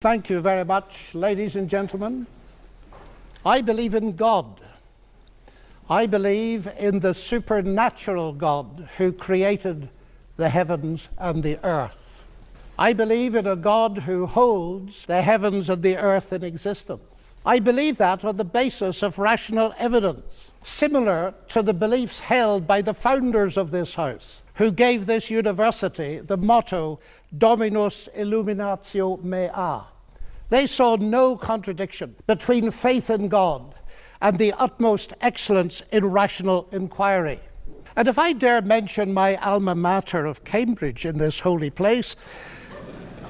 Thank you very much, ladies and gentlemen. I believe in God. I believe in the supernatural God who created the heavens and the earth. I believe in a God who holds the heavens and the earth in existence. I believe that on the basis of rational evidence, similar to the beliefs held by the founders of this house, who gave this university the motto, Dominus Illuminatio Mea. They saw no contradiction between faith in God and the utmost excellence in rational inquiry. And if I dare mention my alma mater of Cambridge in this holy place,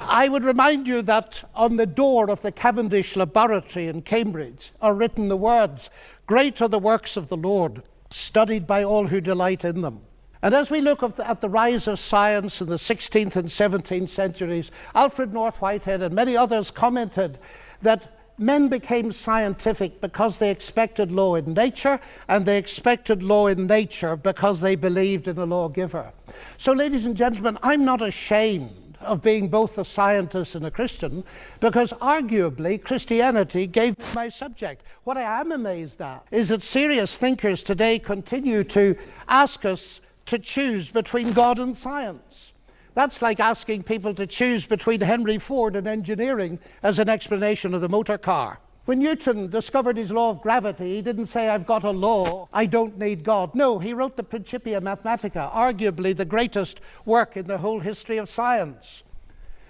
I would remind you that on the door of the Cavendish Laboratory in Cambridge are written the words, "Great are the works of the Lord, studied by all who delight in them." And as we look at the rise of science in the 16th and 17th centuries, Alfred North Whitehead and many others commented that men became scientific because they expected law in nature, and they expected law in nature because they believed in a lawgiver. So, ladies and gentlemen, I'm not ashamed of being both a scientist and a Christian, because arguably Christianity gave me my subject. What I am amazed at is that serious thinkers today continue to ask us to choose between God and science. That's like asking people to choose between Henry Ford and engineering as an explanation of the motor car. When Newton discovered his law of gravity, he didn't say, "I've got a law, I don't need God." No, he wrote the Principia Mathematica, arguably the greatest work in the whole history of science,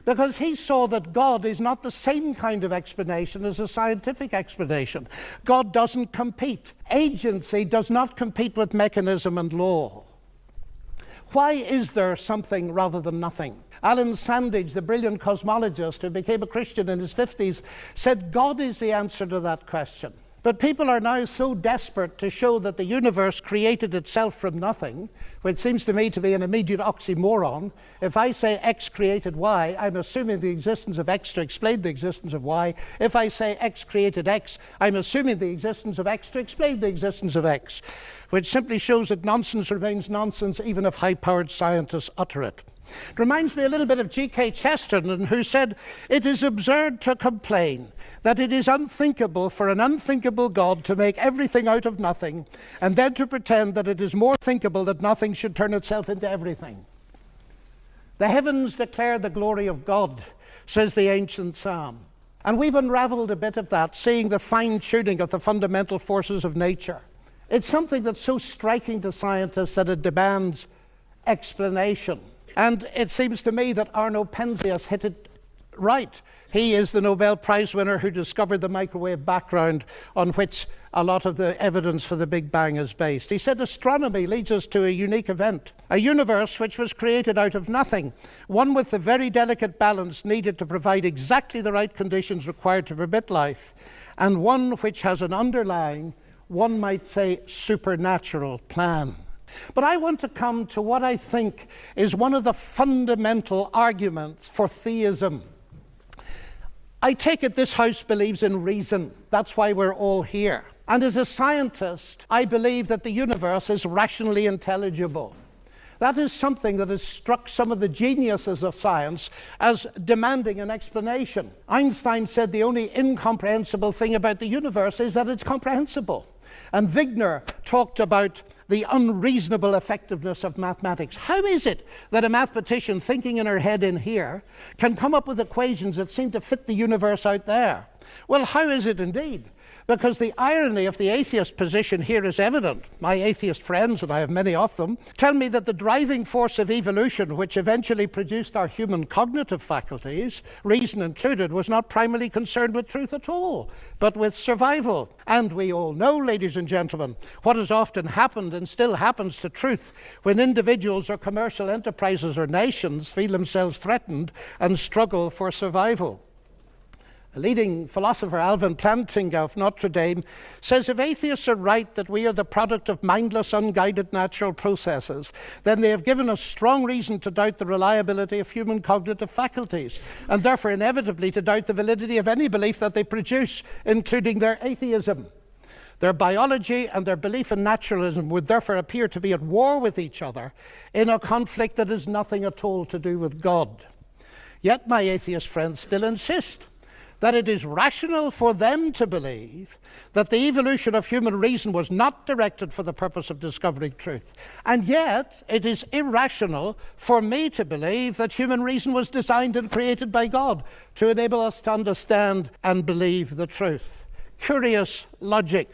because he saw that God is not the same kind of explanation as a scientific explanation. God doesn't compete. Agency does not compete with mechanism and law. Why is there something rather than nothing? Alan Sandage, the brilliant cosmologist who became a Christian in his 50s, said God is the answer to that question. But people are now so desperate to show that the universe created itself from nothing, which seems to me to be an immediate oxymoron. If I say X created Y, I'm assuming the existence of X to explain the existence of Y. If I say X created X, I'm assuming the existence of X to explain the existence of X, which simply shows that nonsense remains nonsense even if high-powered scientists utter it. It reminds me a little bit of G.K. Chesterton, who said, "It is absurd to complain that it is unthinkable for an unthinkable God to make everything out of nothing, and then to pretend that it is more thinkable that nothing should turn itself into everything." The heavens declare the glory of God, says the ancient psalm. And we've unraveled a bit of that, seeing the fine-tuning of the fundamental forces of nature. It's something that's so striking to scientists that it demands explanation. And it seems to me that Arno Penzias hit it right. He is the Nobel Prize winner who discovered the microwave background on which a lot of the evidence for the Big Bang is based. He said astronomy leads us to a unique event, a universe which was created out of nothing, one with the very delicate balance needed to provide exactly the right conditions required to permit life, and one which has an underlying, one might say, supernatural plan. But I want to come to what I think is one of the fundamental arguments for theism. I take it this house believes in reason. That's why we're all here. And as a scientist, I believe that the universe is rationally intelligible. That is something that has struck some of the geniuses of science as demanding an explanation. Einstein said the only incomprehensible thing about the universe is that it's comprehensible. And Wigner talked about the unreasonable effectiveness of mathematics. How is it that a mathematician thinking in her head in here can come up with equations that seem to fit the universe out there? Well, how is it indeed? Because the irony of the atheist position here is evident. My atheist friends, and I have many of them, tell me that the driving force of evolution, which eventually produced our human cognitive faculties, reason included, was not primarily concerned with truth at all, but with survival. And we all know, ladies and gentlemen, what has often happened and still happens to truth when individuals or commercial enterprises or nations feel themselves threatened and struggle for survival. A leading philosopher, Alvin Plantinga of Notre Dame, says if atheists are right that we are the product of mindless, unguided natural processes, then they have given us strong reason to doubt the reliability of human cognitive faculties, and therefore inevitably to doubt the validity of any belief that they produce, including their atheism. Their biology and their belief in naturalism would therefore appear to be at war with each other in a conflict that has nothing at all to do with God. Yet my atheist friends still insist that it is rational for them to believe that the evolution of human reason was not directed for the purpose of discovering truth. And yet, it is irrational for me to believe that human reason was designed and created by God to enable us to understand and believe the truth. Curious logic.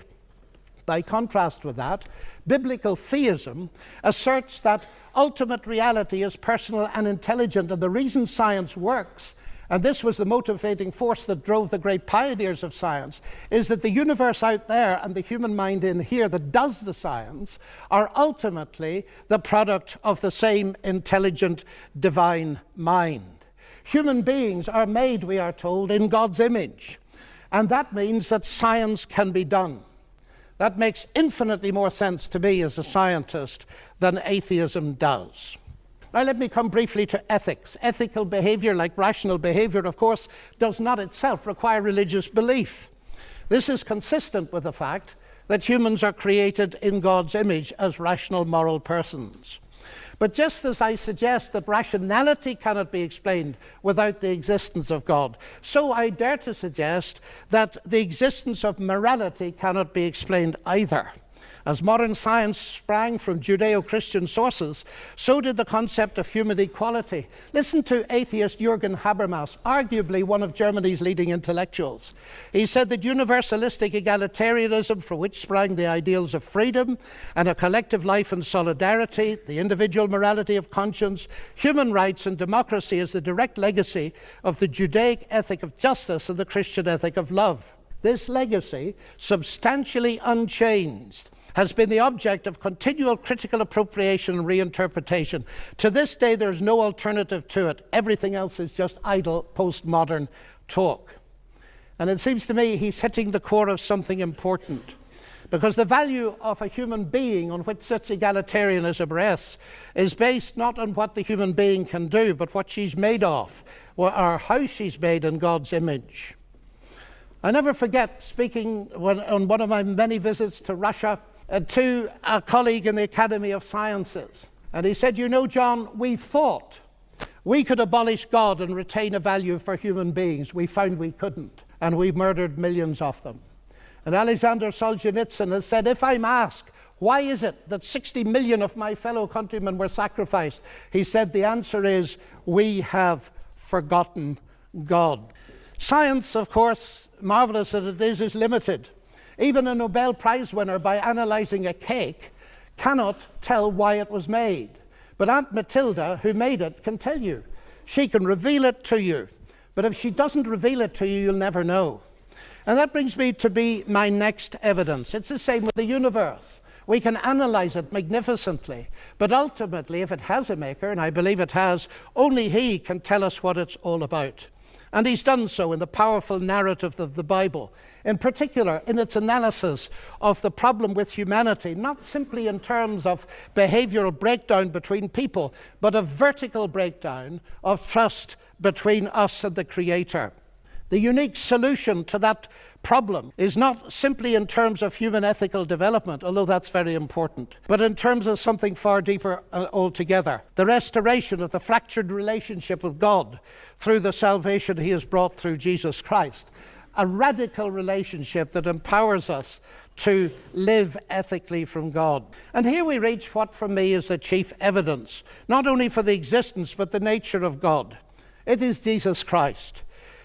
By contrast with that, biblical theism asserts that ultimate reality is personal and intelligent, and the reason science works, and this was the motivating force that drove the great pioneers of science, is that the universe out there and the human mind in here that does the science are ultimately the product of the same intelligent divine mind. Human beings are made, we are told, in God's image, and that means that science can be done. That makes infinitely more sense to me as a scientist than atheism does. Now let me come briefly to ethics. Ethical behavior, like rational behavior, of course, does not itself require religious belief. This is consistent with the fact that humans are created in God's image as rational moral persons. But just as I suggest that rationality cannot be explained without the existence of God, so I dare to suggest that the existence of morality cannot be explained either. As modern science sprang from Judeo-Christian sources, so did the concept of human equality. Listen to atheist Jürgen Habermas, arguably one of Germany's leading intellectuals. He said that universalistic egalitarianism, from which sprang the ideals of freedom and a collective life and solidarity, the individual morality of conscience, human rights and democracy, is the direct legacy of the Judaic ethic of justice and the Christian ethic of love. This legacy, substantially unchanged, has been the object of continual critical appropriation and reinterpretation. To this day, there's no alternative to it. Everything else is just idle, postmodern talk. And it seems to me he's hitting the core of something important, because the value of a human being on which such egalitarianism rests is based not on what the human being can do, but what she's made of, or how she's made in God's image. I never forget speaking on one of my many visits to Russia to a colleague in the Academy of Sciences. And he said, "You know, John, we thought we could abolish God and retain a value for human beings. We found we couldn't, and we murdered millions of them." And Alexander Solzhenitsyn has said, "If I'm asked, why is it that 60 million of my fellow countrymen were sacrificed?" He said, the answer is, we have forgotten God. Science, of course, marvelous as it is limited. Even a Nobel Prize winner, by analyzing a cake, cannot tell why it was made. But Aunt Matilda, who made it, can tell you. She can reveal it to you. But if she doesn't reveal it to you, you'll never know. And that brings me to my next evidence. It's the same with the universe. We can analyze it magnificently, but ultimately, if it has a maker, and I believe it has, only he can tell us what it's all about. And he's done so in the powerful narrative of the Bible, in particular in its analysis of the problem with humanity, not simply in terms of behavioral breakdown between people, but a vertical breakdown of trust between us and the Creator. The unique solution to that problem is not simply in terms of human ethical development, although that's very important, but in terms of something far deeper altogether. The restoration of the fractured relationship with God through the salvation he has brought through Jesus Christ. A radical relationship that empowers us to live ethically from God. And here we reach what for me is the chief evidence, not only for the existence but the nature of God. It is Jesus Christ.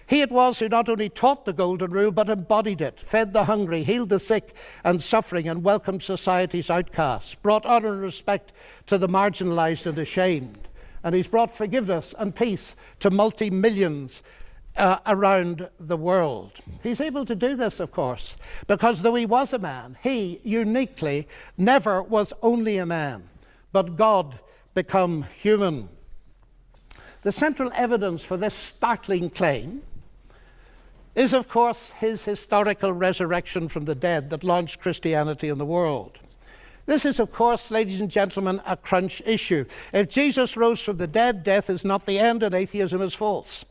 He it was who not only taught the golden rule, but embodied it, fed the hungry, healed the sick and suffering, and welcomed society's outcasts, brought honor and respect to the marginalized and ashamed. And he's brought forgiveness and peace to multi-millions around the world. He's able to do this, of course, because though he was a man, he uniquely never was only a man, but God become human. The central evidence for this startling claim is, of course, his historical resurrection from the dead that launched Christianity in the world. This is, of course, ladies and gentlemen, a crunch issue. If Jesus rose from the dead, death is not the end and atheism is false.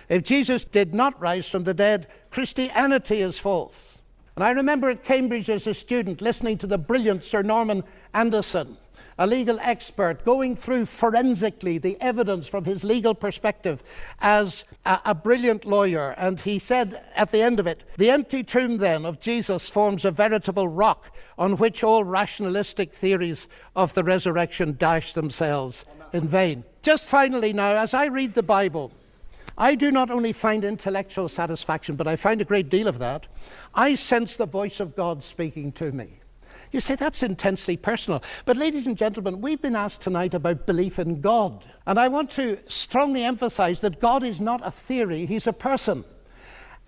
If Jesus did not rise from the dead, Christianity is false. And I remember at Cambridge as a student listening to the brilliant Sir Norman Anderson, a legal expert, going through forensically the evidence from his legal perspective as a brilliant lawyer. And he said at the end of it, "The empty tomb then of Jesus forms a veritable rock on which all rationalistic theories of the resurrection dash themselves in vain." Just finally now, as I read the Bible, I do not only find intellectual satisfaction, but I find a great deal of that. I sense the voice of God speaking to me. You say, that's intensely personal. But ladies and gentlemen, we've been asked tonight about belief in God. And I want to strongly emphasize that God is not a theory, he's a person.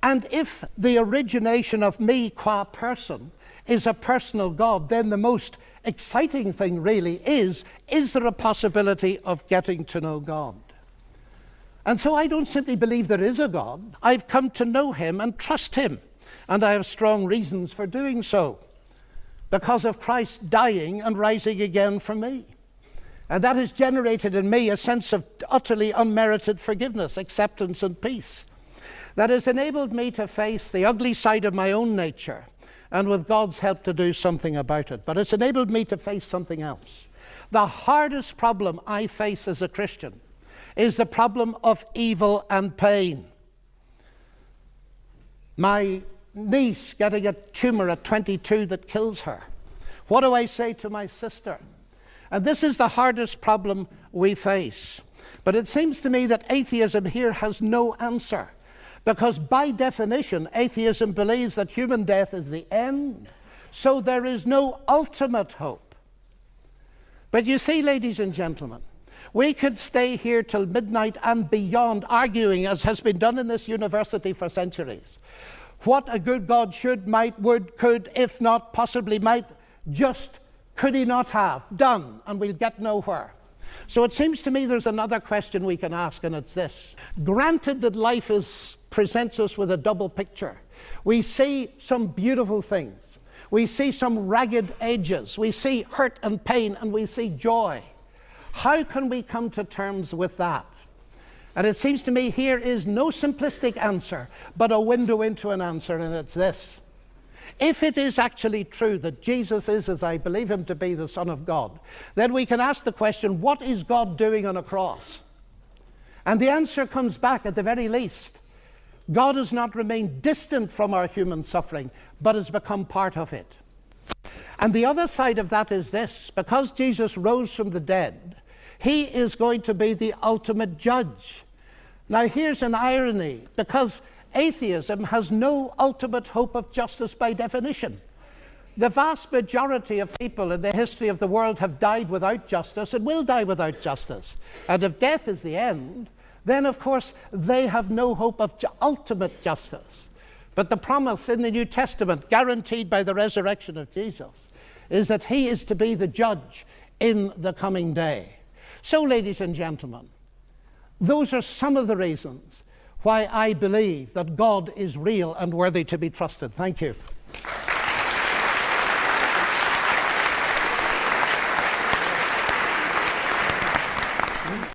And if the origination of me qua person is a personal God, then the most exciting thing really is there a possibility of getting to know God? And so I don't simply believe there is a God. I've come to know him and trust him. And I have strong reasons for doing so, because of Christ dying and rising again for me. And that has generated in me a sense of utterly unmerited forgiveness, acceptance, and peace. That has enabled me to face the ugly side of my own nature, and with God's help to do something about it. But it's enabled me to face something else. The hardest problem I face as a Christian is the problem of evil and pain. My niece getting a tumor at 22 that kills her. What do I say to my sister? And this is the hardest problem we face. But it seems to me that atheism here has no answer, because by definition, atheism believes that human death is the end, so there is no ultimate hope. But you see, ladies and gentlemen, we could stay here till midnight and beyond arguing, as has been done in this university for centuries, what a good God should, might, would, could, if not, possibly might, just could he not have done, and we'll get nowhere. So it seems to me there's another question we can ask, and it's this. Granted that life presents us with a double picture. We see some beautiful things. We see some ragged edges. We see hurt and pain, and we see joy. How can we come to terms with that? And it seems to me here is no simplistic answer, but a window into an answer, and it's this. If it is actually true that Jesus is, as I believe him to be, the Son of God, then we can ask the question, what is God doing on a cross? And the answer comes back at the very least. God has not remained distant from our human suffering, but has become part of it. And the other side of that is this. Because Jesus rose from the dead, he is going to be the ultimate judge. Now here's an irony, because atheism has no ultimate hope of justice by definition. The vast majority of people in the history of the world have died without justice and will die without justice. And if death is the end, then of course they have no hope of ultimate justice. But the promise in the New Testament, guaranteed by the resurrection of Jesus, is that he is to be the judge in the coming day. So, ladies and gentlemen, those are some of the reasons why I believe that God is real and worthy to be trusted. Thank you.